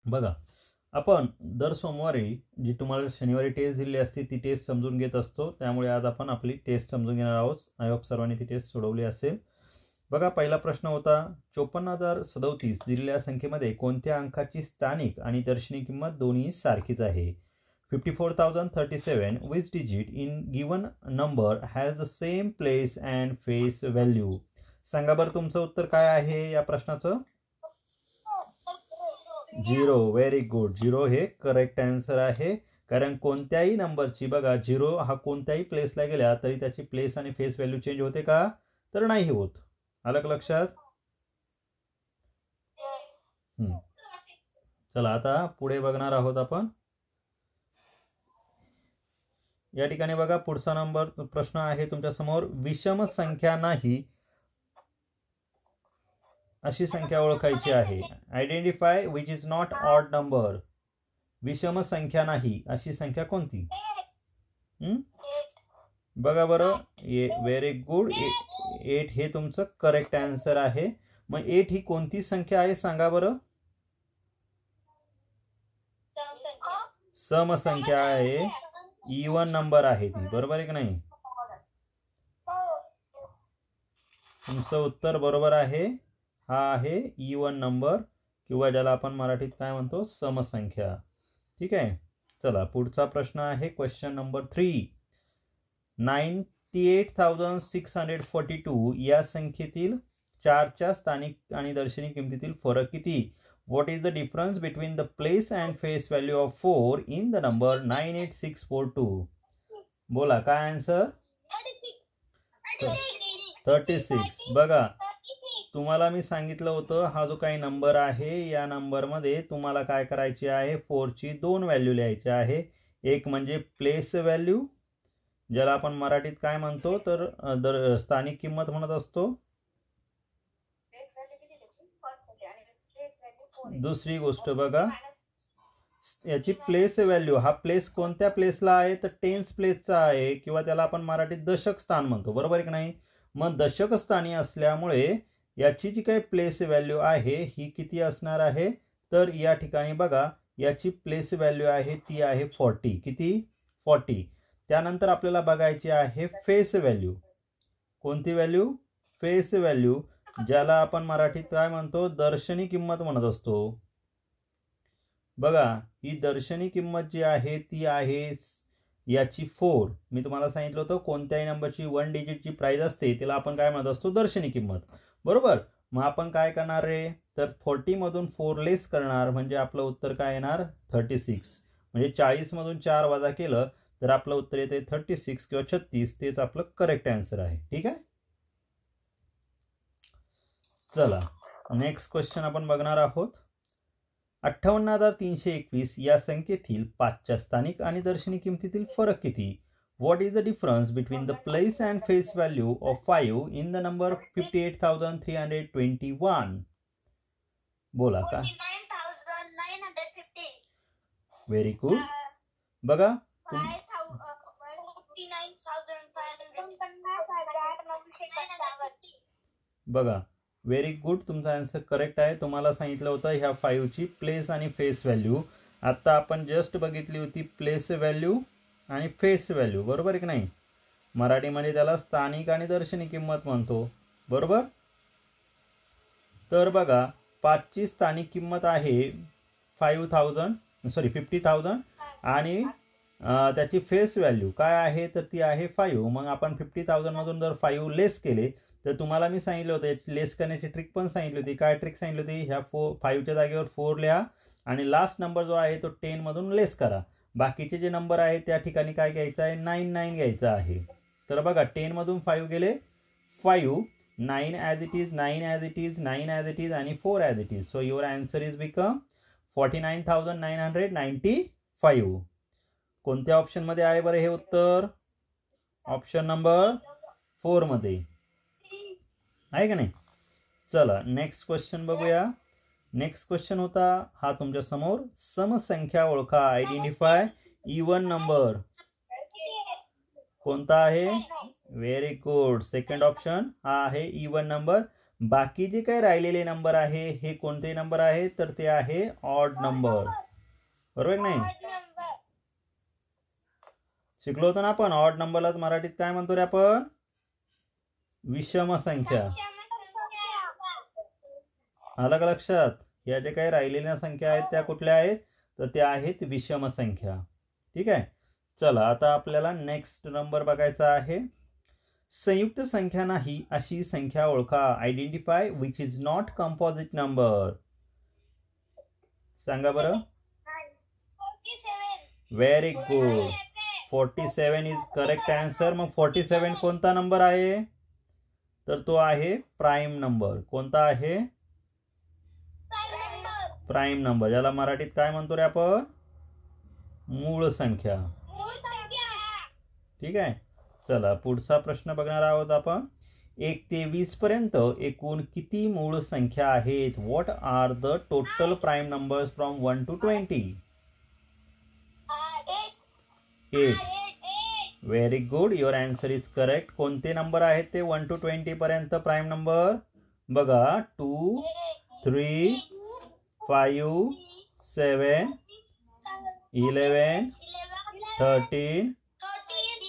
बघा, आपण दर सोमवारी जी तुम्हाला शनिवारी टेस्ट दिली असते ती टेस्ट समजून घेत असतो, त्यामुळे आज आपण आपली टेस्ट समजून घेणार आहोत. आय होप सर्वांनी ती टेस्ट सोडवली असेल. बघा, पहिला प्रश्न होता 54,037 दिलेल्या संख्येमध्ये कोणत्या अंकाची स्थानिक आणि दर्शनी किंमत दोन्ही सारखीच आहे. 54,037 which digit in given number has the same place and face value. सांगा बरं तुमचं उत्तर काय आहे या प्रश्नाचं. 0. Very good. 0 हे करेक्ट आन्सर आहे. कारण कोणत्याही नंबरची बघा 0 हा कोणत्याही प्लेसला गेला तरी त्याची प्लेस आणि फेस व्हॅल्यू चेंज होते का, तर नाही होत. आलं का लक्षात. चला आता पुढे बघणार आहोत आपण. या ठिकाणी बघा पुढचा नंबर प्रश्न आहे तुमच्या समोर. विषम संख्या नाही अशी संख्या ओळखायची आहे. Identify which is not odd number. विषम संख्या नाही अशी संख्या कोणती. बघा बरं, व्हेरी गुड. 8 हे तुमचं करेक्ट आन्सर आहे. मग 8 ही कोणती संख्या आहे सांगा बरं. समसंख्या आहे. इवन नंबर आहे ती, बरोबर आहे की नाही. तुमचं उत्तर बरोबर आहे. हा आहे इवन नंबर किंवा ज्याला आपण मराठीत काय म्हणतो समसंख्या. ठीक आहे. चला पुढचा प्रश्न आहे क्वेश्चन नंबर 3. 98,642 या संख्येतील 4च्या स्थानिक आणि दर्शनी किमतीतील फरक किती. What is the difference between the place and face value of 4 in the number 98642. बोला काय आन्सर. 36. बघा तुम्हाला मी सांगितलं होतं हा जो काही नंबर आहे या नंबरमध्ये तुम्हाला काय करायची आहे, 4ची 2 व्हॅल्यू लिहायची आहे. एक म्हणजे प्लेस व्हॅल्यू ज्याला आपण मराठीत काय म्हणतो तर स्थानिक किंमत म्हणत असतो. दुसरी गोष्ट बघा याची प्लेस व्हॅल्यू, हा प्लेस कोणत्या प्लेसला आहे तर टेन्स प्लेसचा आहे किंवा त्याला आपण मराठीत दशक स्थान म्हणतो, बरोबर आहे की नाही. मग दशक स्थानी असल्यामुळे याची जी काही प्लेस व्हॅल्यू आहे ही किती असणार आहे तर या ठिकाणी बघा याची प्लेस व्हॅल्यू आहे ती आहे 40. किती 40. त्यानंतर आपल्याला बघायची आहे फेस व्हॅल्यू. कोणती व्हॅल्यू. फेस व्हॅल्यू ज्याला आपण मराठीत काय म्हणतो दर्शनी किंमत म्हणत असतो. बघा ही दर्शनी किंमत जी आहे ती आहे याची 4. मी तुम्हाला सांगितलं होतं कोणत्याही नंबरची 1 डिजिटची प्राइस असते त्याला आपण काय म्हणत असतो दर्शनी किंमत, बरोबर. मग आपण काय करणार रे तर 40 मधून 4 लेस करणार म्हणजे आपलं उत्तर काय येणार 36. म्हणजे 40 मधून 4 वजा केलं तर आपलं उत्तर येते 36 किंवा 36. तेच आपलं करेक्ट आन्सर आहे. ठीक आहे. चला नेक्स्ट क्वेश्चन आपण बघणार आहोत. 58,321 या संख्येतील 5च्या स्थानिक आणि दर्शनी किमतीतील फरक किती. What is the difference between the place and face value of 5 in the number 58,321. बोला का. 49,950. Very good. बघा बघा व्हेरी गुड. तुमचा आन्सर करेक्ट आहे. तुम्हाला सांगितलं होतं ह्या 5ची प्लेस आणि फेस व्हॅल्यू. आता आपण जस्ट बघितली होती प्लेस व्हॅल्यू आणि फेस व्हॅल्यू, बरोबर आहे की नाही. मराठीमध्ये त्याला स्थानिक आणि दर्शनी किंमत म्हणतो, बरोबर. तर बघा 5ची स्थानिक किंमत आहे 50,000 आणि त्याची फेस व्हॅल्यू काय आहे तर ती आहे 5. मग आपण 50,000 मधून जर 5 लेस केले तर तुम्हाला मी सांगितलं होतं याची लेस करण्याची ट्रिक पण सांगितली होती. काय ट्रिक सांगितली होती. ह्या 5च्या जागेवर 4 लिहा आणि लास्ट नंबर जो आहे तो 10 मधून लेस करा. बाकीचे जे नंबर आहे त्या ठिकाणी काय घ्यायचं आहे 99 घ्यायचं आहे. तर बघा 10 मधून 5 गेले 5, 9 as it is, 9 as it is, 9 as it is आणि 4 as it is. So your answer is become 49,995. कोणत्या ऑप्शन मध्ये आहे बरं हे उत्तर. ऑप्शन नंबर 4 मध्ये आहे का नाही. चला नेक्स्ट क्वेश्चन बघूया. नेक्स्ट क्वेश्चन होता हा तुमच्या समोर. समसंख्या ओळखा. Identify even number. कोणता आहे. Very good. सेकंड ऑप्शन हा आहे इवन नंबर. बाकी जे काही राहिलेले नंबर आहे हे कोणते नंबर आहे तर ते आहे ऑड नंबर. बरोबर की नाही? शिकलो होतो ना आपण ऑड नंबरला मराठीत काय म्हणतो रे आपण? विषम संख्या. आलं का लक्षात? या जे काही राहिलेल्या संख्या आहेत त्या कुठल्या आहेत तर त्या आहेत विषम संख्या. ठीक आहे. चला आता आपल्याला नेक्स्ट नंबर बघायचा आहे. संयुक्त संख्या नाही अशी संख्या ओळखा. Identify which is not composite number. सांगा बरं. Very good. 47 is correct answer. मग 47 कोणता नंबर आहे तर तो आहे प्राइम नंबर. कोणता आहे? Prime number. ज्याला मराठीत काय म्हणतो रे आपण? मूळ संख्या. ठीक आहे. चला पुढचा प्रश्न बघणार आहोत आपण. 1 ते 20 पर्यंत एकूण किती मूळ संख्या आहेत? What are the total prime numbers from 1 to 20? 8. Very good. Your answer is correct. कोणते नंबर आहेत ते 1 to 20 पर्यंत प्राइम नंबर? बघा 2, 3, 5, 7, 11, 13,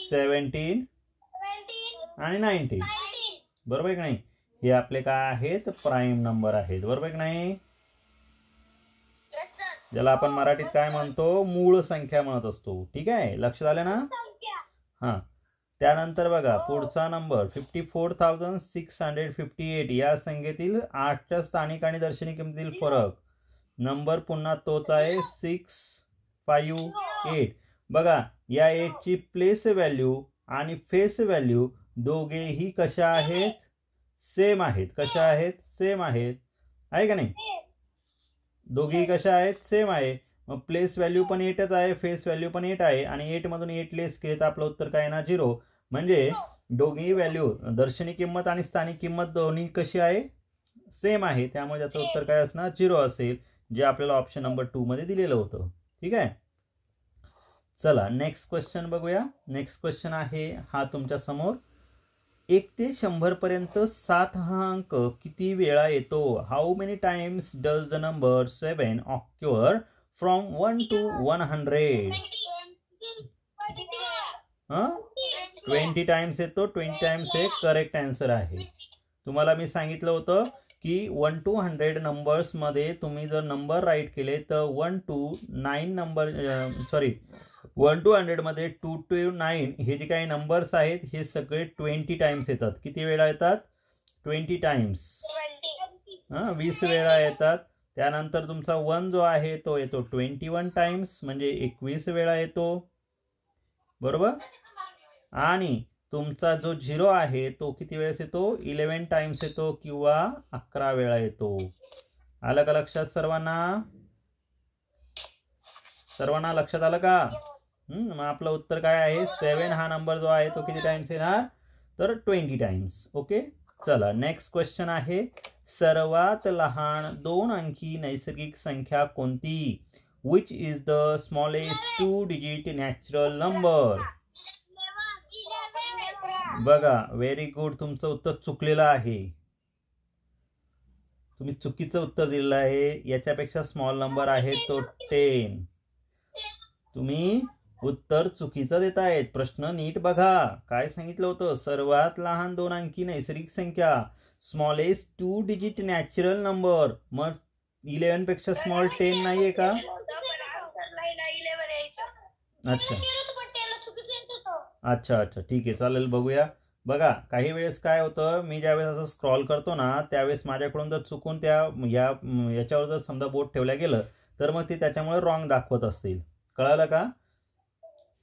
17 आणि 19. बरोबर आहे की नाही? हे आपले काय आहेत? प्राइम नंबर आहेत. बरोबर आहे की नाही? ज्याला आपण मराठीत काय म्हणतो? मूळ संख्या म्हणत असतो. ठीक आहे. लक्षात आलं ना? हा. त्यानंतर बघा पुढचा नंबर 54,658. या संख्येतील 8च्या स्थानिक आणि दर्शनी किमतीतील फरक. नंबर पुन्हा तोच आहे 6, 5, 8. बघा या 8ची प्लेस व्हॅल्यू आणि फेस व्हॅल्यू दोघेही कशा आहेत? सेम आहेत. कशा आहेत? सेम आहेत. आहे का नाही? दोघेही कशा आहेत? सेम आहे. मग प्लेस व्हॅल्यू पण 8च आहे, फेस व्हॅल्यू पण 8 आहे आणि 8 मधून 8 लेस केले तर आपलं उत्तर काय येणार? 0. म्हणजे दोघेही व्हॅल्यू दर्शनी किंमत आणि स्थानिक किंमत दोन्ही कशी आहे? सेम आहे. त्यामुळे त्याचं उत्तर काय असणार? 0 असेल, जे आपल्याला ऑप्शन नंबर 2 मध्ये दिलेलं होतं. ठीक आहे. चला नेक्स्ट क्वेश्चन बघूया. नेक्स्ट क्वेश्चन आहे हा तुमच्या समोर. 1 ते 100 पर्यंत 7 हा अंक किती वेळा येतो? How many times does the number 7 occur from 1 to 100? 20 times येतो. 20 टाइम्स हे करेक्ट आन्सर आहे. तुम्हाला मी सांगितलं होतं की 1 to 100 नंबर्स मध्ये तुम्ही जर नंबर राईट केले तर 1 to 9 नंबर 1 to 100 मध्ये 2 to 9 हे जे काही नंबर्स आहेत हे सगळे 20 टाइम्स येतात. किती वेळा येतात? 20 टाइम्स. 20 वेळा येतात. त्यानंतर तुमचा 1 जो आहे तो येतो 21 टाइम्स म्हणजे 21 वेळा येतो. बरोबर. आणि तुमचा जो 0 आहे तो किती वेळेस येतो? 11 टाइम्स येतो किंवा 11 वेळा येतो. आलं का लक्षात सर्वांना? सर्वांना लक्षात आलं का? मग आपलं उत्तर काय आहे? 7 हा नंबर जो आहे तो किती टाइम्स येणार तर 20 टाइम्स. ओके. चला नेक्स्ट क्वेश्चन आहे. सर्वात लहान 2 अंकी नैसर्गिक संख्या कोणती? Which is the smallest 2 digit natural number? बघा व्हेरी गुड. तुमचं उत्तर चुकलेलं आहे. तुम्ही चुकीचं उत्तर दिलेलं आहे. याच्यापेक्षा स्मॉल नंबर आहे तो 10. तुम्ही उत्तर चुकीचं देत आहेत. प्रश्न नीट बघा. काय सांगितलं होतं? सर्वात लहान 2 अंकी नैसर्गिक संख्या, स्मॉलेस्ट 2 डिजिट नॅचरल नंबर. मग 11 पेक्षा स्मॉल 10 नाहीये का? अच्छा अच्छा अच्छा ठीक आहे चालेल. बघूया. बघा काही वेळेस काय होतं, मी ज्यावेळेस असं स्क्रॉल करतो ना त्यावेळेस माझ्याकडून जर चुकून याच्यावर जर समजा बोट ठेवल्या गेलं तर मग ते त्याच्यामुळे रॉंग दाखवत असतील. कळालं का?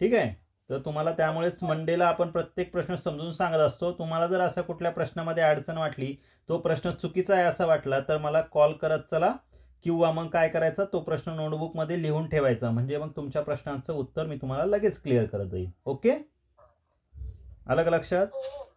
ठीक आहे. तर तुम्हाला त्यामुळेच मंडेला आपण प्रत्येक प्रश्न समजून सांगत असतो. तुम्हाला जर असा कुठल्या प्रश्नामध्ये अडचण वाटली, तो प्रश्न चुकीचा आहे असं वाटला तर मला कॉल करत चला, किंवा मग काय करायचं तो प्रश्न नोटबुक मध्ये लिहून ठेवायचा. म्हणजे मग तुमच्या प्रश्नांचं उत्तर मी तुम्हाला लगेच क्लिअर करत जाईल. ओके. आलं का लक्षात?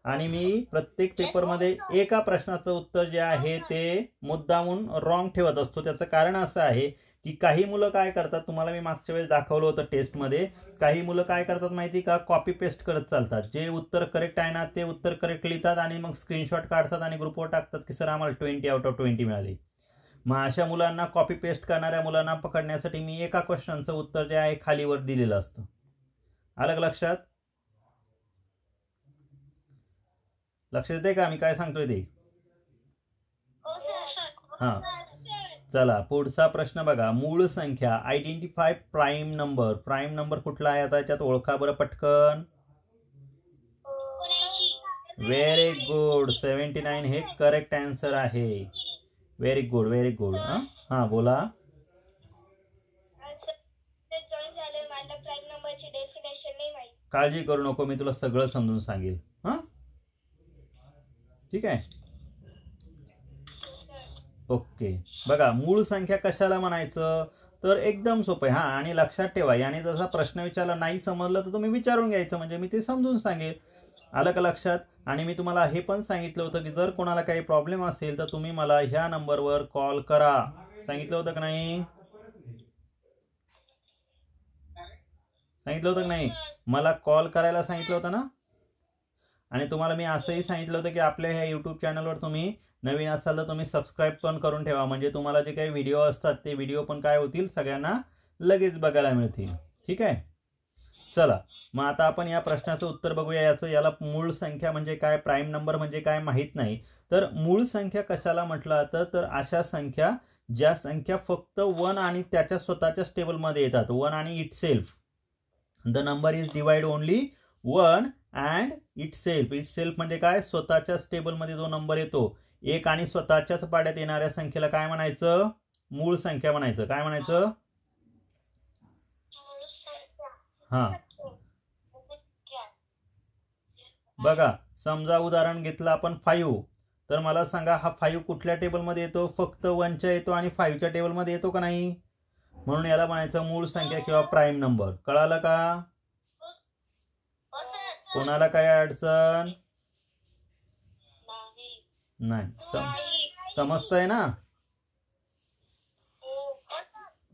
आणि मी प्रत्येक पेपरमध्ये एका प्रश्नाचं उत्तर जे आहे ते मुद्दामून रॉंग ठेवत असतो. त्याचं कारण असं आहे की काही मुलं काय करतात, तुम्हाला मी मागच्या वेळेस दाखवलं होतं टेस्टमध्ये, काही मुलं काय करतात माहिती का, कॉपी पेस्ट करत चालतात. जे उत्तर करेक्ट आहे ना ते उत्तर करेक्ट लिहितात आणि मग स्क्रीनशॉट काढतात आणि ग्रुपवर टाकतात की सर आम्हाला 20/20 मिळाले. मग अशा मुलांना, कॉपी पेस्ट करणाऱ्या मुलांना पकडण्यासाठी मी एका क्वेश्चनचं उत्तर जे आहे खालीवर दिलेलं असतं. आलं का लक्षात? लक्षात येते का मी काय सांगतोय ते? हा, चला पुढचा प्रश्न बघा. मूळ संख्या, identify prime number. Prime number कुठला आहे आता याच्यात ओळखा बरं पटकन. व्हेरी गुड, 79 हे करेक्ट आन्सर आहे. Very good, very good. हा बोला. काळजी करू नको, मी तुला सगळं समजून सांगेल. हा ठीक आहे, ओके. बघा मूळ संख्या कशाला म्हणायचं, तर एकदम सोपं आहे. हा, आणि लक्षात ठेवा, याने जसा प्रश्न विचारला नाही समजलं तर तुम्ही विचारून घ्यायचं, म्हणजे मी ते समजून सांगेल. आलं का लक्षात? आणि मी तुम्हाला हे पण सांगितलं होतं की जर कोणाला काही प्रॉब्लेम असेल तर तुम्ही मला ह्या नंबरवर कॉल करा. सांगितलं होतं का नाही? सांगितलं होतं की नाही? मला कॉल करायला सांगितलं होतं ना. आणि तुम्हाला मी असंही सांगितलं होतं की आपल्या ह्या युट्यूब चॅनलवर तुम्ही नवीन असाल तर तुम्ही सबस्क्राईब पण करून ठेवा, म्हणजे तुम्हाला जे काही व्हिडिओ असतात ते व्हिडिओ पण काय होतील, सगळ्यांना लगेच बघायला मिळतील. ठीक आहे, चला मग आता आपण या प्रश्नाचं उत्तर बघूया. याला मूळ संख्या म्हणजे काय, प्राईम नंबर म्हणजे काय माहित नाही. तर मूळ संख्या कशाला म्हटलं जातं, तर अशा संख्या ज्या संख्या फक्त 1 आणि त्याच्या स्वतःच्याच टेबलमध्ये येतात. 1 आणि it self. The number is divide only 1 and it self. It self म्हणजे काय, स्वतःच्याच टेबलमध्ये जो नंबर येतो. एक आणि स्वतःच्याच पाड्यात येणाऱ्या संख्येला काय म्हणायचं, मूळ संख्या म्हणायचं. काय म्हणायचं? हा बघा, समजा उदाहरण घेतलं आपण 5, तर मला सांगा हा 5 कुठल्या टेबलमध्ये येतो, फक्त 1च्या येतो आणि 5च्या टेबलमध्ये येतो का नाही, म्हणून याला म्हणायचं मूळ संख्या किंवा प्राईम नंबर. कळालं का? कोणाला काय अडचण नाही? समजतंय ना?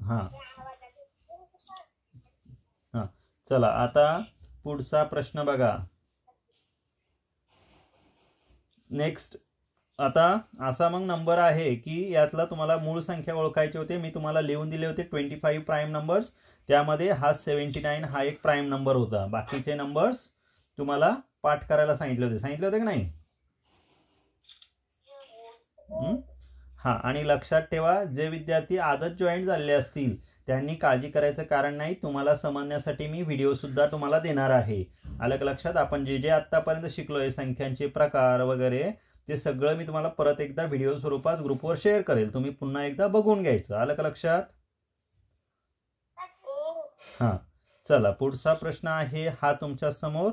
हा हा, चला आता पुढचा प्रश्न बघा. नेक्स्ट, आता असा मग नंबर आहे की यातला तुम्हाला मूळ संख्या ओळखायची होते. मी तुम्हाला लिहून दिले होते 25 प्राईम नंबर्स. त्यामध्ये हा 79 हा एक प्राईम नंबर होता. बाकीचे नंबर्स तुम्हाला पाठ करायला सांगितले होते की नाही? हा, आणि लक्षात ठेवा, जे विद्यार्थी आजच जॉईन झालेले असतील त्यांनी काळजी करायचं कारण नाही. तुम्हाला समजण्यासाठी मी व्हिडिओ सुद्धा तुम्हाला देणार आहे. आलं का लक्षात? आपण जे जे आतापर्यंत शिकलोय, संख्यांचे प्रकार वगैरे, ते सगळं मी तुम्हाला परत एकदा व्हिडिओ स्वरूपात ग्रुपवर शेअर करेल. तुम्ही पुन्हा एकदा बघून घ्यायचं. आलं का लक्षात? हा, चला पुढचा प्रश्न आहे हा तुमच्या समोर.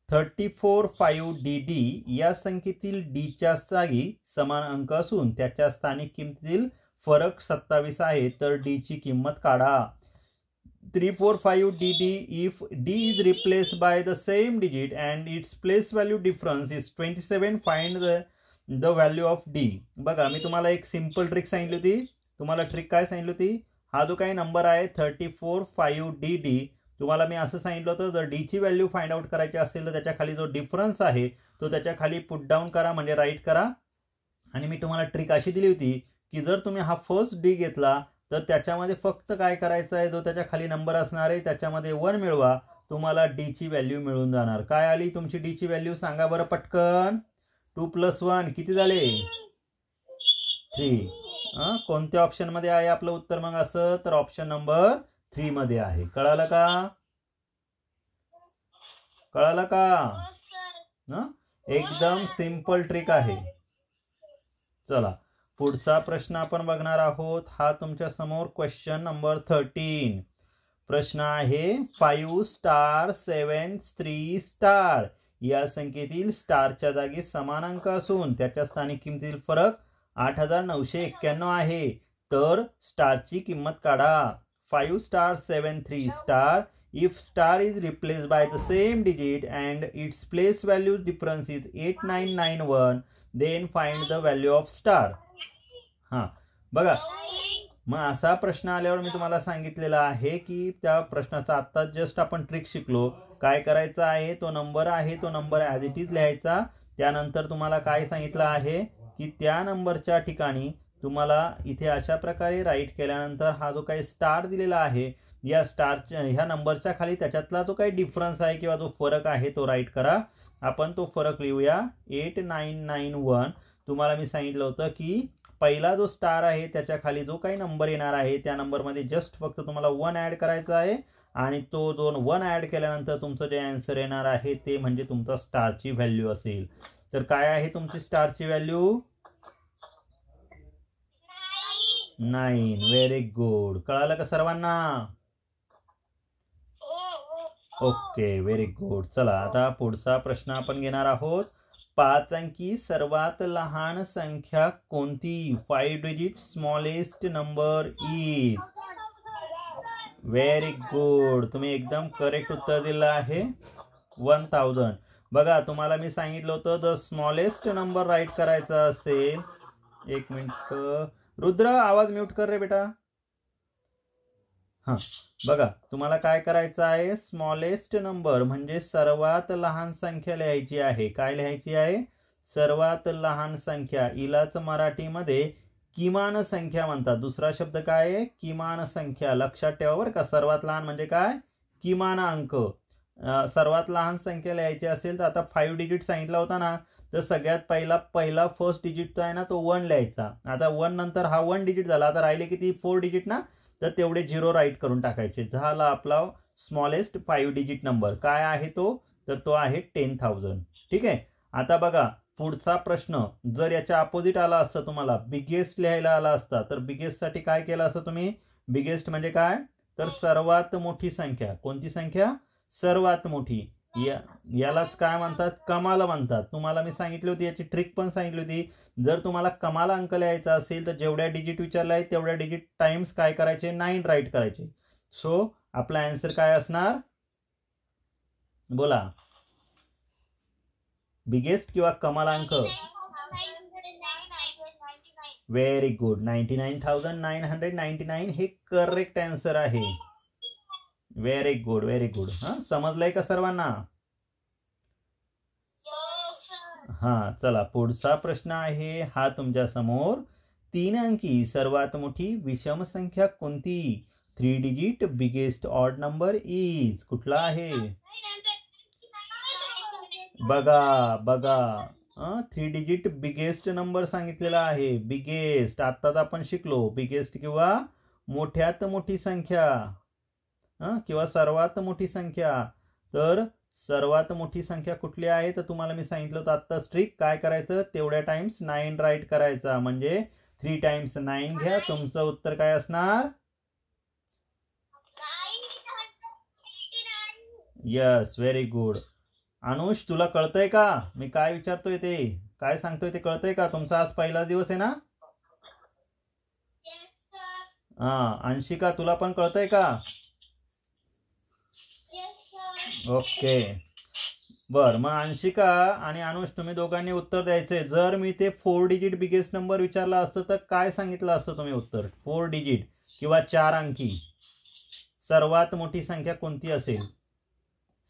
34,5DD या संख्येतील डीच्या जागी समान अंक असून त्याच्या स्थानिक किमतीतील फरक 27 आहे, तर डी ची किंमत काढा. 345DD, if D is replaced by the same digit and its place value difference is 27, find the value of D. बघा, मी तुम्हाला एक सिंपल ट्रिक सांगितली होती. तुम्हाला ट्रिक काय सांगितली होती? हा जो काही नंबर आहे 34,5DD, तुम्हाला मी असं सांगितलं होतं, जर डी ची व्हॅल्यू फाइंड आउट करायची असेल तर त्याच्या खाली जो डिफरन्स आहे तो त्याच्या खाली पुट डाऊन करा, म्हणजे राईट करा. आणि मी तुम्हाला ट्रिक अशी दिली होती की जर तुम्ही हा फर्स्ट डी घेतला तर त्याच्यामध्ये फक्त काय करायचं आहे, जो त्याच्या खाली नंबर असणार आहे त्याच्यामध्ये 1 मिळवा, तुम्हाला डी ची व्हॅल्यू मिळून जाणार. काय आली तुमची डी ची व्हॅल्यू सांगा बरं पटकन. 2 + 1 किती झाले? 3. कोणत्या ऑप्शन मध्ये आहे आपलं उत्तर मग असं, तर ऑप्शन नंबर 3 मध्ये आहे. कळालं का? कळालं का? एकदम सिंपल ट्रिक आहे. चला पुढचा प्रश्न आपण बघणार आहोत. हा तुमच्या समोर क्वेश्चन नंबर 13. प्रश्न आहे 5 स्टार 7 3 स्टार या संख्येतील स्टारच्या जागी समान अंक असून त्याच्या स्थानिक किमतीतील फरक 8,991 आहे, तर स्टारची किंमत काढा. 5 star 7 3 star, if star is replaced by the same digit and its place value difference is 8991, then find the value of star. हा बघा, मग असा प्रश्न आल्यावर मी तुम्हाला सांगितलेलं आहे की त्या प्रश्नाचा आत्ता जस्ट आपण ट्रिक शिकलो. काय करायचं आहे, तो नंबर ॲज इट इज लिहायचा. त्यानंतर तुम्हाला काय सांगितलं आहे की त्या नंबरच्या ठिकाणी तुम्हाला इथे अशा प्रकारे राईट केल्यानंतर हा जो काही स्टार दिलेला आहे या स्टारच्या ह्या नंबरच्या खाली त्याच्यातला जो काही डिफरन्स आहे किंवा जो फरक आहे तो राईट करा. आपण तो फरक लिहूया 8991. तुम्हाला मी सांगितलं होतं की पहिला जो स्टार आहे त्याच्या खाली जो काही नंबर येणार आहे त्या नंबरमध्ये जस्ट फक्त तुम्हाला 1 ॲड करायचा आहे आणि तो जो 1 ॲड केल्यानंतर तुमचं जे आन्सर येणार आहे ते म्हणजे तुमचा स्टारची व्हॅल्यू असेल. तर काय आहे तुमची स्टारची व्हॅल्यू? 9. Very good. कळालं का सर्वांना? Okay, very good. चला आता पुढचा प्रश्न आपण घेणार आहोत. 5 अंकी सर्वात लहान संख्या कोणती? 5 digit smallest number is. Very good. तुम्ही एकदम करेक्ट उत्तर दिलं आहे 1000. बघा तुम्हाला मी सांगितलं होतं द स्मॉलेस्ट नंबर राईट करायचा असेल. एक मिनिट रुद्र, आवाज म्यूट कर रे बेटा. हा बघा तुम्हाला काय करायचं आहे, स्मॉलेस्ट नंबर म्हणजे सर्वात लहान संख्या लिहायची आहे. काय लिहायची आहे? सर्वात लहान संख्या. इलाच मराठीमध्ये किमान संख्या म्हणतात. दुसरा शब्द काय आहे? किमान संख्या. लक्षात ठेवा बरं का. सर्वात लहान म्हणजे काय? किमान अंक. सर्वात लहान संख्या लिहायची असेल तर आता 5 डिजिट सांगितला होता ना, तर सगळ्यात पहिला फर्स्ट डिजिट आहे ना तो 1 लिहायचा. आता 1 नंतर हा 1 डिजिट झाला. आता राहिले किती? 4 डिजिट ना, तर तेवढे 0 राईट करून टाकायचे. झाला आपला स्मॉलेस्ट 5 डिजिट नंबर. काय आहे तो? तर तो आहे 10,000. ठीक आहे. आता बघा पुढचा प्रश्न. जर याच्या अपोजिट आला असता, तुम्हाला बिगेस्ट लिहायला आला असता, तर बिगेस्ट साठी काय केलं असतं तुम्ही? बिगेस्ट म्हणजे काय? तर सर्वात मोठी संख्या. कोणती संख्या? सर्वात मोठी. यालाच काय म्हणतात? कमाल म्हणतात. तुम्हाला मी सांगितली होती, याची ट्रिक पण सांगितली होती. जर तुम्हाला कमाल अंक लिहायचा असेल तर जेवढ्या डिजिट विचारला आहे तेवढ्या डिजिट टाइम्स काय करायचे? 9 राईट करायचे. सो आपला आन्सर काय असणार? बोला. बिगेस्ट किंवा कमाल अंक? Very good. 99,999 हे करेक्ट आन्सर आहे. Very good, very good. हा समजलंय का सर्वांना? हा चला पुढचा प्रश्न आहे हा तुमच्या समोर. 3 अंकी सर्वात मोठी विषम संख्या कोणती? 3 digit biggest odd number is. कुठला आहे? बघा 3 डिजिट बिगेस्ट नंबर सांगितलेला आहे. बिगेस्ट आत्ताच आपण शिकलो. बिगेस्ट किंवा मोठ्यात मोठी संख्या किंवा सर्वात मोठी संख्या. तर सर्वात मोठी संख्या कुठली आहे? तर तुम्हाला मी सांगितलं होतं आत्ता ट्रिक. काय करायचं? तेवढ्या टाइम्स 9 राईट करायचा. म्हणजे 3 टाइम्स 9 घ्या. तुमचं उत्तर काय असणार? Yes, very good. अनुष तुला कळतंय का मी काय विचारतोय ते? काय सांगतोय ते कळतंय का? तुमचा आज पहिला दिवस आहे ना? अंशिका तुला पण कळतंय का? ओके बर. मग अंशिका आणि अनुष तुम्ही दोघांनी उत्तर द्यायचंय. जर मी ते 4 डिजिट बिगेस्ट नंबर विचारला असतं तर काय सांगितलं असतं तुम्ही उत्तर? 4 डिजिट किंवा 4 अंकी सर्वात मोठी संख्या कोणती असेल?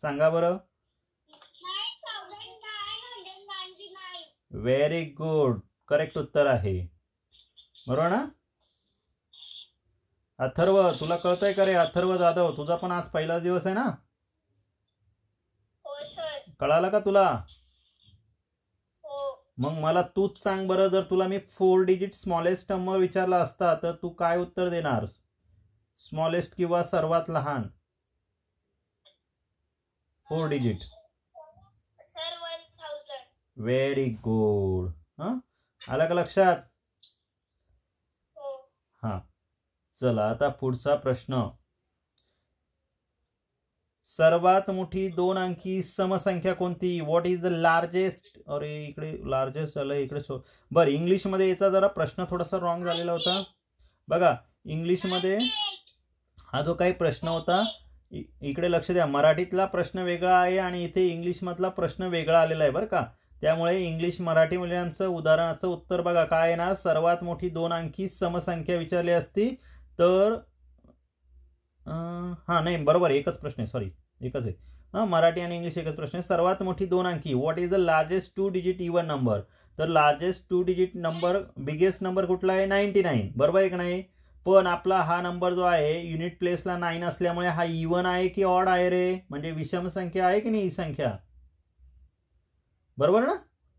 सांगा बरं. Very good. करेक्ट उत्तर आहे. बरोबर ना? अथर्व तुला कळतंय का रे? अथर्व जाधव तुझा पण आज पहिला दिवस आहे ना? कळालं का तुला? मग मला तूच सांग बरं, जर तुला मी 4 डिजिट स्मॉलेस्ट नंबर विचारला असता तर तू काय उत्तर देणार? स्मॉलेस्ट किंवा सर्वात लहान 4 डिजिट. Very good. आलं का लक्षात? हा चला आता पुढचा प्रश्न. सर्वात मोठी 2 अंकी समसंख्या कोणती? What is the largest? अरे इकडे लार्जेस्ट आलं, इकडे बरं. इंग्लिश मध्ये याचा जरा प्रश्न थोडासा रॉंग झालेला होता. बघा इंग्लिश मध्ये हा जो काही प्रश्न होता इकडे लक्ष द्या. मराठीतला प्रश्न वेगळा आहे आणि इथे इंग्लिश मधला प्रश्न वेगळा आलेला आहे बरं का. त्यामुळे इंग्लिश मराठी मुलांचं उदाहरणाचं उत्तर बघा काय येणार? सर्वात मोठी 2 अंकी समसंख्या विचारली असती तर हां नाही बरोबर एकच प्रश्न आहे, सॉरी एकच आहे. हां मराठी आणि इंग्लिश एकच प्रश्न आहे. सर्वात मोठी 2 अंकी, what is the largest 2 digit even number. तर largest 2 digit number, biggest number कुठला आहे 99, बरोबर आहे की नाही. पण आपला हा नंबर जो आहे युनिट प्लेसला 9 असल्यामुळे हा इवन आहे की ऑड आहे रे, म्हणजे विषम संख्या आहे की नाही ही संख्या, बरोबर ना.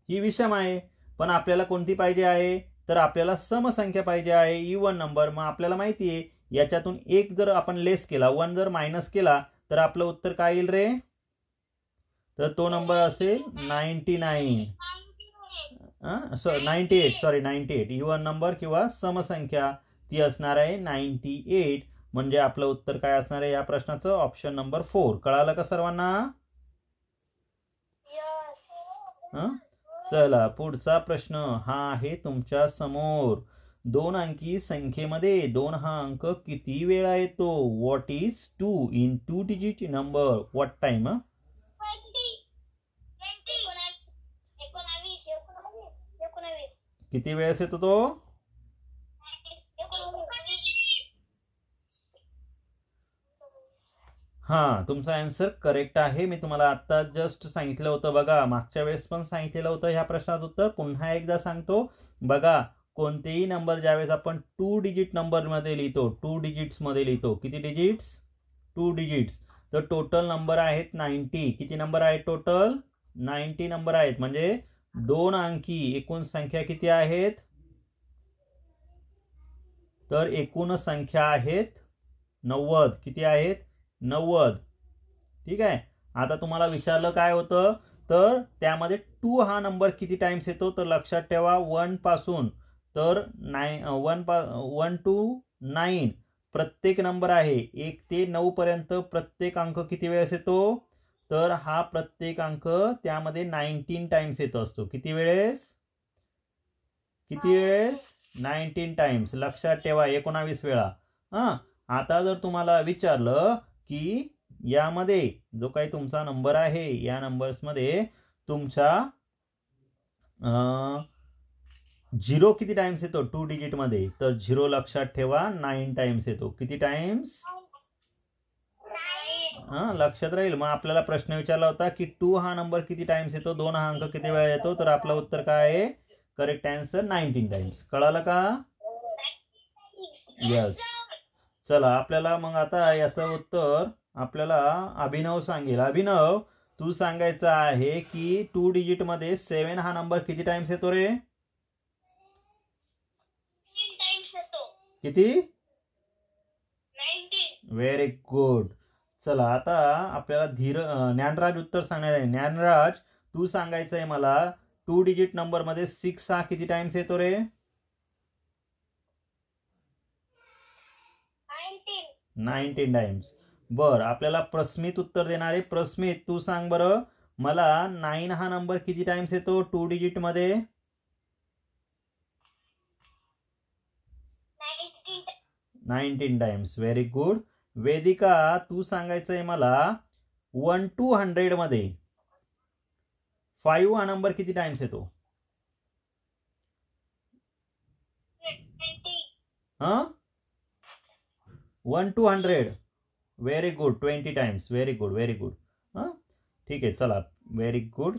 ही विषम आहे, पण आपल्याला कोणती पाहिजे आहे, तर आपल्याला समसंख्या पाहिजे आहे, इवन नंबर. मग आपल्याला माहिती आहे याच्यातून एक जर आपण लेस केला, 1 जर मायनस केला तर आपलं उत्तर काय येईल रे, तर तो नंबर असेल 99, 98, सॉरी 98. इवन नंबर किंवा समसंख्या ती असणार आहे 98. म्हणजे आपलं उत्तर काय असणार आहे या प्रश्नाचं, ऑप्शन नंबर 4. कळालं का सर्वांना. चला पुढचा प्रश्न हा आहे तुमच्या समोर. 2 अंकी संख्येमध्ये 2 हा अंक किती वेळा येतो. What is 2 in 2 digit number, what time. किती वेळेस येतो तो. हा तुमचा आन्सर करेक्ट आहे. मी तुम्हाला आता जस्ट सांगितलं होतं बघा, मागच्या वेळेस पण सांगितलेलं होतं ह्या प्रश्नाचं उत्तर. पुन्हा एकदा सांगतो बघा, कोणतेही नंबर ज्यावेळेस आपण 2 डिजिट नंबर मध्ये लिहितो, 2 डिजिट्स मध्ये लिहितो, किती डिजिट्स 2 डिजिट्स, तर टोटल नंबर आहेत 90. किती नंबर आहेत टोटल 90 नंबर आहेत. म्हणजे 2 अंकी एकूण संख्या किती आहेत, तर एकूण संख्या आहेत 90. किती आहेत 90. ठीक आहे. आता तुम्हाला विचारलं काय होतं, तर त्यामध्ये 2 हा नंबर किती टाइम्स येतो, तर लक्षात ठेवा 1 पासून तर 1 to 9 प्रत्येक नंबर आहे 1 ते 9 पर्यंत प्रत्येक अंक किती वेळेस येतो, तर हा प्रत्येक अंक त्यामध्ये 19 टाइम्स येत असतो. किती वेळेस, किती वेळेस 19 टाइम्स. लक्षात ठेवा 19 वेळा. आता जर तुम्हाला विचारलं की यामध्ये जो काही तुमचा नंबर आहे या नंबर्स मध्ये तुमचा 0 किती टाइम्स येतो 2 डिजिट मध्ये, तर 0 लक्षात ठेवा 9 टाइम्स येतो. किती टाइम्स, लक्षात राहील. मग आपल्याला प्रश्न विचारला होता की 2 हा नंबर किती टाइम्स येतो, 2 हा अंक किती वेळा येतो, तर आपलं उत्तर काय आहे, करेक्ट आन्सर 19 टाइम्स. कळालं का. यस. चला आपल्याला मग आता याचं उत्तर आपल्याला अभिनव सांगेल. अभिनव तू सांगायचं आहे की 2 डिजिट मध्ये 7 हा नंबर किती टाइम्स येतो रे. किती 19. Very good. चला आता आपल्याला ज्ञानराज उत्तर सांगणार आहे. ज्ञानराज तू सांगायचं आहे मला 2 डिजिट नंबर मध्ये 6 हा किती टाइम्स येतो रे. 19 टाइम्स. बर आपल्याला प्रस्मित उत्तर देणार आहे. प्रस्मित तू सांग बरं मला 9 हा नंबर किती टाइम्स येतो 2 डिजिट मध्ये. 19 टाइम्स. Very good. वेदिका तू सांगायचं आहे मला 1 to 100 मध्ये 5 हा नंबर किती टाइम्स येतो. 1 to 100. Very good 20 times. Very good very good. ठीक आहे चला व्हेरी गुड.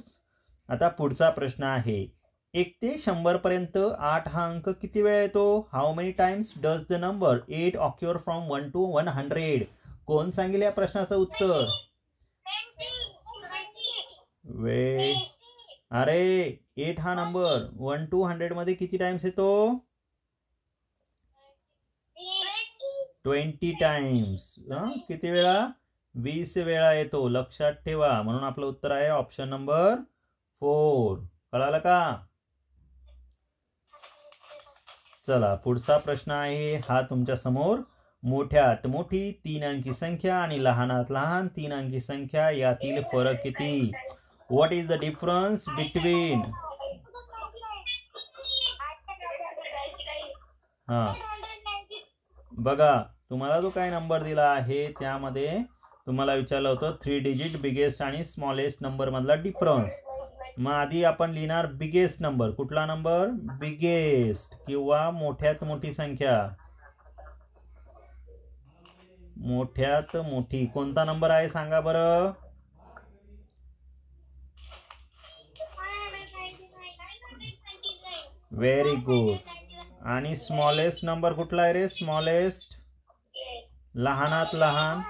आता पुढचा प्रश्न आहे 1 ते 100 पर्यंत 8 हा अंक किती वेळा येतो. How many times does the number 8 occur from 1 to 100. कोण सांगेल या प्रश्नाचं उत्तर. अरे 8 हा नंबर 1 to 100 मध्ये किती टाइम्स येतो. 20 टाइम्स. किती वेळा 20 वेळा येतो. लक्षात ठेवा. म्हणून आपलं उत्तर आहे ऑप्शन नंबर 4. कळालं का. चला पुढचा प्रश्न आहे हा तुमच्या समोर. मोठ्यात मोठी 3 अंकी संख्या आणि लहानात लहान 3 अंकी संख्या यातील फरक किती. What is the difference between. बघा तुम्हाला जो काही नंबर दिला आहे त्यामध्ये तुम्हाला विचारलं होतं 3 डिजिट बिगेस्ट आणि स्मॉलेस्ट नंबर मधला डिफरन्स. मग आधी आपण लिहिणार बिगेस्ट नंबर. कुठला नंबर बिगेस्ट किंवा मोठ्यात मोठी संख्या. मोठ्यात मोठी कोणता नंबर आहे सांगा बरं. Very good. आणि स्मॉलेस्ट नंबर कुठला आहे रे. स्मॉलेस्ट लहानात लहान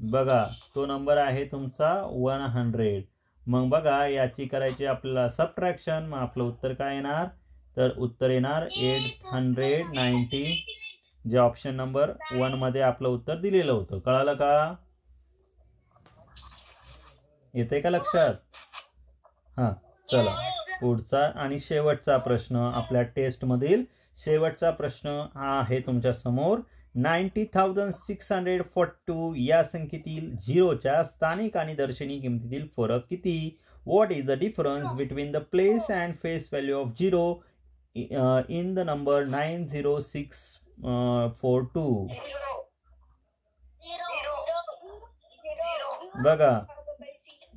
बघा तो नंबर आहे तुमचा 100. मग बघा याची करायची आपल्याला सबट्रॅक्शन. मग आपलं उत्तर काय येणार तर उत्तर येणार 890 जे ऑप्शन नंबर 1 मध्ये आपलं उत्तर दिलेलं होतं. कळालं का. येते का लक्षात. हा चला पुढचा आणि शेवटचा प्रश्न आपल्या टेस्ट मधील शेवटचा प्रश्न हा आहे तुमच्या समोर. 90,642 या संख्येतील झिरोच्या स्थानिक आणि दर्शनी किमतीतील फरक किती. What is the difference between the place and face value of zero in the number 90642. बघा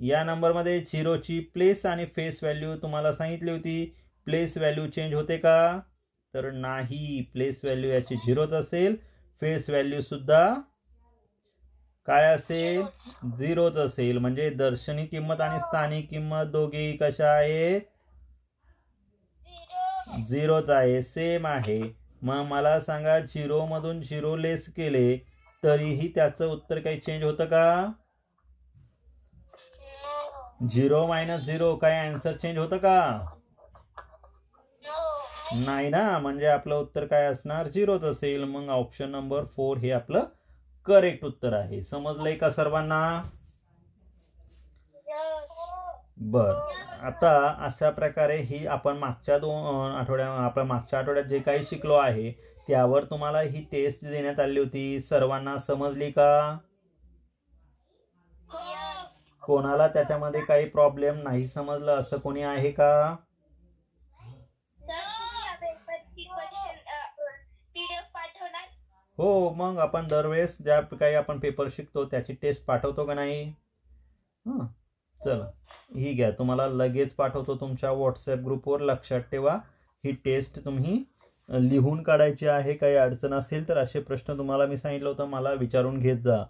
या नंबर मध्ये झिरोची प्लेस आणि फेस व्हॅल्यू तुम्हाला सांगितली होती. प्लेस व्हॅल्यू चेंज होते का तर नाही. प्लेस व्हॅल्यू याची झिरोच असेल. फेस व्हॅल्यू सुद्धा काय असेल झिरोच असेल. म्हणजे दर्शनी किंमत आणि स्थानिक किंमत दोघेही कशा आहेत झिरोच आहे सेम आहे. मग मला सांगा झिरो मधून झिरो लेस केले तरीही त्याचं उत्तर काही चेंज होतं का. 0 - 0 काय आन्सर चेंज होतं का नाही ना. म्हणजे आपलं उत्तर काय असणार झिरोच असेल. मग ऑप्शन नंबर 4 हे आपलं करेक्ट उत्तर आहे. समजलंय का सर्वांना. बर आता अशा प्रकारे ही आपण मागच्या आठवड्यात जे काही शिकलो आहे त्यावर तुम्हाला ही टेस्ट देण्यात आली होती. सर्वांना समजली का. कोणाला त्याच्यामध्ये काही प्रॉब्लेम नाही समजलं असं कोणी आहे का. हो मग आपण दरवेळेस ज्या काही आपण पेपर शिकतो त्याची टेस्ट पाठवतो का नाही. हां चला ही घ्या तुम्हाला लगेच पाठवतो तुमच्या व्हॉट्सअप ग्रुपवर. लक्षात ठेवा ही टेस्ट तुम्ही लिहून काढायची आहे. काही अडचण असेल तर असे प्रश्न तुम्हाला मी सांगितलं होतं मला विचारून घेत जा.